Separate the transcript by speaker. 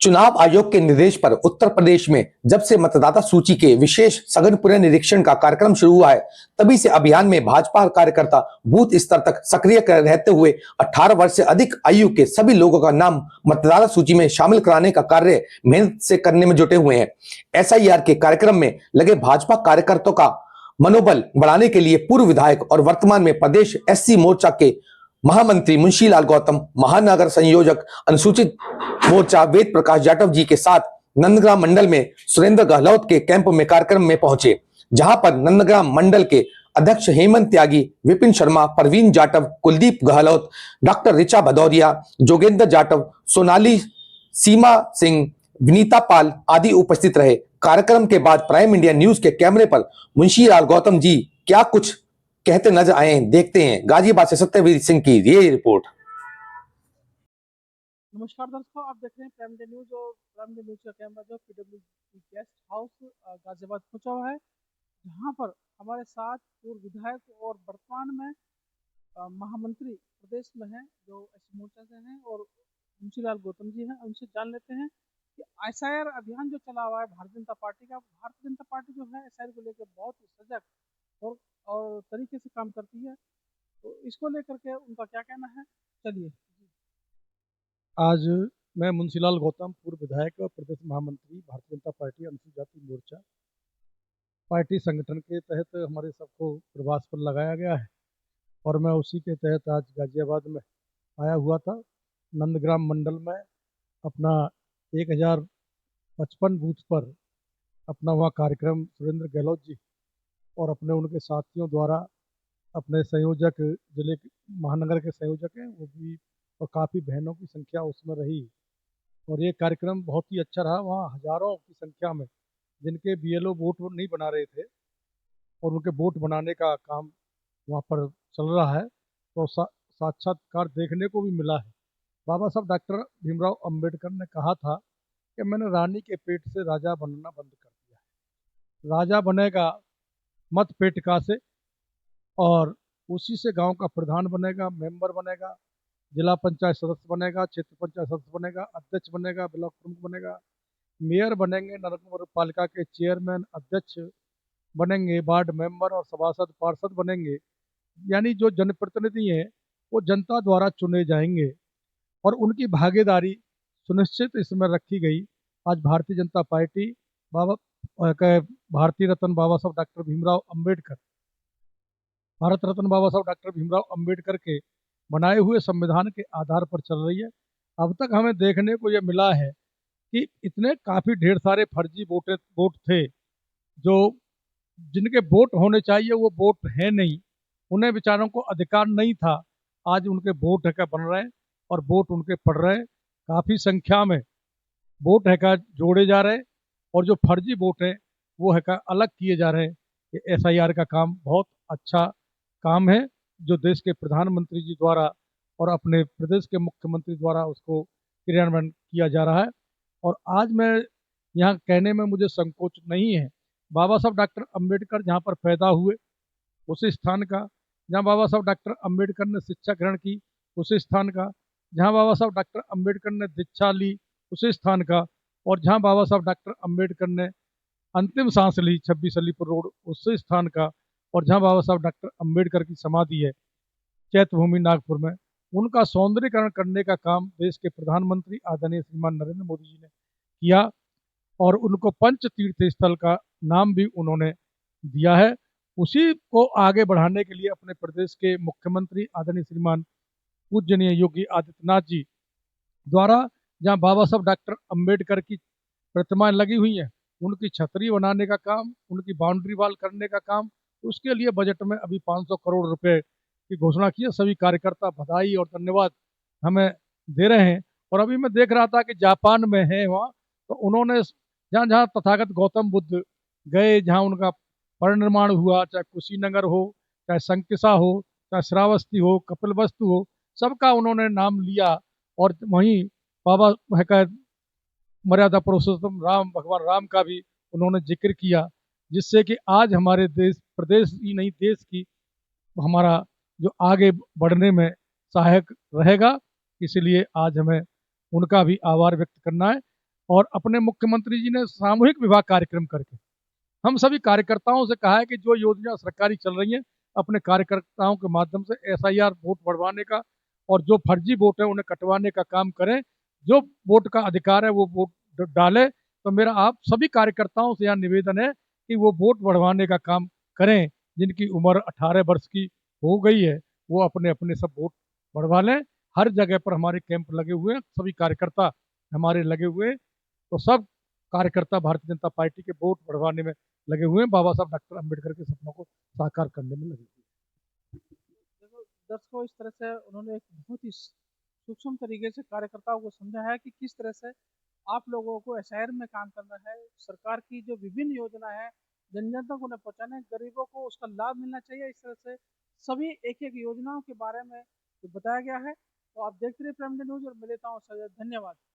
Speaker 1: चुनाव आयोग के निर्देश पर उत्तर प्रदेश में जब से मतदाता सूची के विशेष सघन पुनर्निरीक्षण का कार्यक्रम शुरू हुआ है, तभी से अभियान में भाजपा कार्यकर्ता बूथ स्तर तक सक्रिय रहते हुए 18 वर्ष से अधिक आयु के सभी लोगों का नाम मतदाता सूची में शामिल कराने का कार्य मेहनत से करने में जुटे हुए हैं। एसआईआर के कार्यक्रम में लगे भाजपा कार्यकर्ताओं का मनोबल बढ़ाने के लिए पूर्व विधायक और वर्तमान में प्रदेश एससी मोर्चा के महामंत्री मुंशीलाल गौतम, महानगर संयोजक अनुसूचित मोर्चा वेद प्रकाश जाटव जी के साथ नंदग्राम मंडल में सुरेंद्र गहलोत के कैंप में कार्यक्रम में पहुंचे, जहां पर नंदग्राम मंडल के अध्यक्ष हेमंत त्यागी, विपिन शर्मा, परवीन जाटव, कुलदीप गहलोत, डॉक्टर ऋचा भदौरिया, जोगेंद्र जाटव, सोनाली, सीमा सिंह, विनीता पाल आदि उपस्थित रहे। कार्यक्रम के बाद प्राइम इंडिया न्यूज के कैमरे पर मुंशीलाल गौतम जी क्या कुछ कहते नजर आए, देखते हैं। गाजियाबाद से सत्यवीर सिंह की ये रिपोर्ट।
Speaker 2: नमस्कार दर्शकों, आप देख रहे हैं प्राइम इंडिया न्यूज और प्राइम इंडिया न्यूज का कैमरा जो पीडब्ल्यूडी गेस्ट हाउस गाजियाबाद पहुंचा हुआ है, जहां पर हमारे साथ पूर्व विधायक और वर्तमान में महामंत्री प्रदेश में हैं जो एससी मोर्चा से हैं और मुंशीलाल गौतम जी हैं। उनसे जान लेते हैं कि एसआईआर अभियान जो चला हुआ है भारतीय जनता पार्टी का, भारतीय जनता पार्टी जो है एसआईआर को लेकर बहुत सजग और तरीके से काम करती है, तो इसको लेकर के उनका क्या कहना है, चलिए।
Speaker 3: आज मैं मुंशीलाल गौतम, पूर्व विधायक और प्रदेश महामंत्री भारतीय जनता पार्टी अनुसूचित जाति मोर्चा पार्टी संगठन के तहत हमारे सबको प्रवास पर लगाया गया है और मैं उसी के तहत आज गाजियाबाद में आया हुआ था। नंदग्राम मंडल में अपना 1055 बूथ पर अपना वहाँ कार्यक्रम सुरेंद्र गहलोत जी और अपने उनके साथियों द्वारा, अपने संयोजक, जिले महानगर के संयोजक हैं वो भी, और काफ़ी बहनों की संख्या उसमें रही और ये कार्यक्रम बहुत ही अच्छा रहा। वहाँ हजारों की संख्या में जिनके बीएलओ वोट नहीं बना रहे थे और उनके वोट बनाने का काम वहाँ पर चल रहा है, तो साक्षात्कार देखने को भी मिला है। बाबा साहब डॉक्टर भीमराव अंबेडकर ने कहा था कि मैंने रानी के पेट से राजा बनना बंद कर दिया है, राजा बनेगा मत पेटिका से और उसी से गांव का प्रधान बनेगा, मेंबर बनेगा, जिला पंचायत सदस्य बनेगा, क्षेत्र पंचायत सदस्य बनेगा, अध्यक्ष बनेगा, ब्लॉक प्रमुख बनेगा, मेयर बनेंगे, नगर पालिका के चेयरमैन, अध्यक्ष बनेंगे, वार्ड मेंबर और सभासद पार्षद बनेंगे। यानी जो जनप्रतिनिधि हैं वो जनता द्वारा चुने जाएंगे और उनकी भागीदारी सुनिश्चित इसमें रखी गई। आज भारतीय जनता पार्टी भारतीय रत्न बाबा साहब डॉक्टर भीमराव अम्बेडकर, भारत रत्न बाबा साहब डॉक्टर भीमराव अम्बेडकर के बनाए हुए संविधान के आधार पर चल रही है। अब तक हमें देखने को यह मिला है कि इतने काफ़ी ढेर सारे फर्जी वोट थे, जो जिनके वोट होने चाहिए वो वोट है नहीं, उन्हें बेचारों को अधिकार नहीं था। आज उनके वोट है क्या बन रहे हैं और वोट उनके पड़ रहे हैं। काफ़ी संख्या में वोट है क्या जोड़े जा रहे हैं और जो फर्जी वोट है वो है क्या अलग किए जा रहे हैं। ये एसआईआर का काम बहुत अच्छा काम है जो देश के प्रधानमंत्री जी द्वारा और अपने प्रदेश के मुख्यमंत्री द्वारा उसको क्रियान्वयन किया जा रहा है। और आज मैं यहाँ कहने में मुझे संकोच नहीं है, बाबा साहब डॉक्टर अंबेडकर जहाँ पर पैदा हुए उस स्थान का, जहाँ बाबा साहब डॉक्टर अंबेडकर ने शिक्षा ग्रहण की उस स्थान का, जहाँ बाबा साहब डॉक्टर अंबेडकर ने दीक्षा ली उस स्थान का, और जहाँ बाबा साहब डॉक्टर अंबेडकर ने अंतिम सांस ली 26 अलीपुर रोड उस स्थान का, और जहाँ बाबा साहब डॉक्टर अंबेडकर की समाधि है चैत्यभूमि नागपुर में, उनका सौंदर्यीकरण करने का काम देश के प्रधानमंत्री आदरणीय श्रीमान नरेंद्र मोदी जी ने किया और उनको पंच तीर्थ स्थल का नाम भी उन्होंने दिया है। उसी को आगे बढ़ाने के लिए अपने प्रदेश के मुख्यमंत्री आदरणीय श्रीमान पूजनीय योगी आदित्यनाथ जी द्वारा जहाँ बाबा साहब डॉक्टर अंबेडकर की प्रतिमाएं लगी हुई हैं, उनकी छतरी बनाने का काम, उनकी बाउंड्री वॉल करने का काम, उसके लिए बजट में अभी 500 करोड़ रुपए की घोषणा की है। सभी कार्यकर्ता बधाई और धन्यवाद हमें दे रहे हैं। और अभी मैं देख रहा था कि जापान में है वहाँ, तो उन्होंने जहाँ जहाँ तथागत गौतम बुद्ध गए, जहाँ उनका परिनिर्माण हुआ, चाहे कुशीनगर हो, चाहे संकिसा हो, चाहे श्रावस्ती हो, कपिलवस्तु हो, सबका उन्होंने नाम लिया और वहीं बाबा है मर्यादा पुरुषोत्तम राम, भगवान राम का भी उन्होंने जिक्र किया, जिससे कि आज हमारे देश, प्रदेश ही नहीं देश की हमारा जो आगे बढ़ने में सहायक रहेगा। इसलिए आज हमें उनका भी आभार व्यक्त करना है। और अपने मुख्यमंत्री जी ने सामूहिक विवाह कार्यक्रम करके हम सभी कार्यकर्ताओं से कहा है कि जो योजना सरकारी चल रही है अपने कार्यकर्ताओं के माध्यम से एसआईआर वोट बढ़वाने का और जो फर्जी वोट है उन्हें कटवाने का काम करें। जो वोट का अधिकार है वो वोट डाले। तो मेरा आप सभी कार्यकर्ताओं से यहाँ निवेदन है कि वो वोट बढ़वाने का काम करें। जिनकी उम्र 18 वर्ष की हो गई है वो अपने अपने सब वोट बढ़वा लें। हर जगह पर हमारे कैंप लगे हुए हैं, सभी कार्यकर्ता हमारे लगे हुए हैं। तो सब कार्यकर्ता भारतीय जनता पार्टी के वोट बढ़वाने में लगे हुए हैं, बाबा साहब डॉक्टर अम्बेडकर के सपनों को साकार करने में लगे हुए हैं।
Speaker 2: देखो दर्शकों, इस तरह से उन्होंने एक बहुत ही सूक्ष्म तरीके से कार्यकर्ताओं को समझा है कि किस तरह से आप लोगों को शहर में काम करना है। सरकार की जो विभिन्न योजना है जन जन तक उन्हें पहुंचाना है, गरीबों को उसका लाभ मिलना चाहिए। इस तरह से सभी एक एक योजनाओं के बारे में जो बताया गया है। तो आप देखते रहिए प्राइम न्यूज और मैं लेता हूँ सर, धन्यवाद।